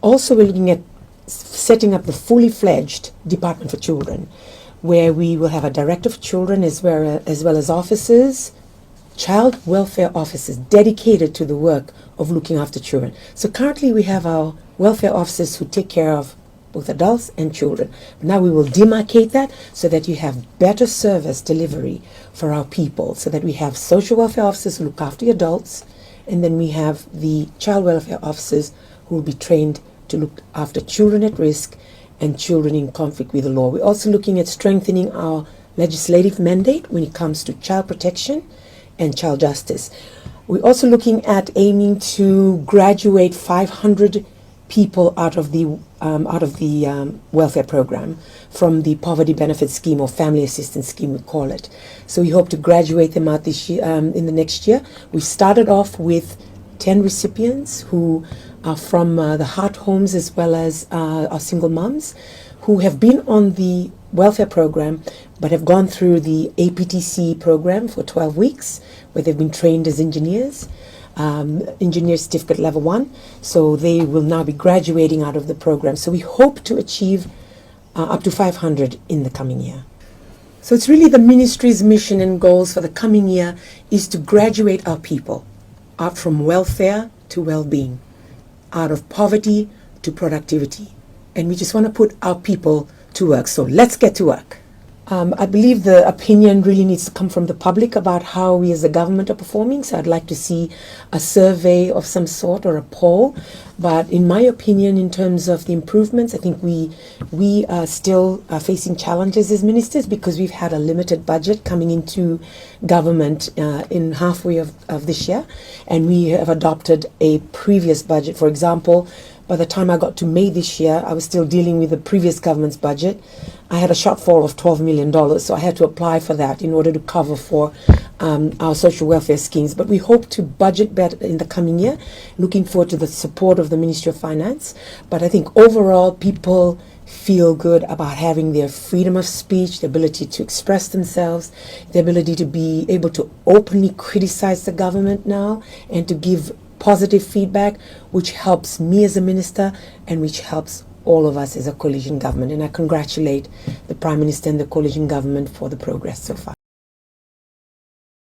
Also, we're looking at setting up the fully fledged Department for Children, where we will have a director for children as well as officers, child welfare officers dedicated to the work of looking after children. So currently we have our welfare officers who take care of both adults and children. Now we will demarcate that so that you have better service delivery for our people, so that we have social welfare officers who look after the adults, and then we have the child welfare officers who will be trained to look after children at risk and children in conflict with the law. We're also looking at strengthening our legislative mandate when it comes to child protection and child justice. We're also looking at aiming to graduate 500 people out of the welfare program from the poverty benefit scheme or family assistance scheme, we call it. So we hope to graduate them out this year, in the next year. We've started off with 10 recipients who are from the heart homes as well as our single moms who have been on the welfare program but have gone through the APTC program for 12 weeks where they've been trained as engineers. Engineer certificate level 1, so they will now be graduating out of the program. So we hope to achieve up to 500 in the coming year. So it's really the ministry's mission and goals for the coming year is to graduate our people out from welfare to well-being, out of poverty to productivity. And we just want to put our people to work. So let's get to work. I believe the opinion really needs to come from the public about how we as a government are performing. So I'd like to see a survey of some sort or a poll. But in my opinion, in terms of the improvements, I think we are still facing challenges as ministers because we've had a limited budget coming into government in halfway of this year. And we have adopted a previous budget. For example, by the time I got to May this year, I was still dealing with the previous government's budget. I had a shortfall of $12 million, so I had to apply for that in order to cover for our social welfare schemes. But we hope to budget better in the coming year, looking forward to the support of the Ministry of Finance. But I think overall, people feel good about having their freedom of speech, the ability to express themselves, the ability to be able to openly criticize the government now and to give positive feedback, which helps me as a minister and which helps all of us as a coalition government. And I congratulate the Prime Minister and the coalition government for the progress so far.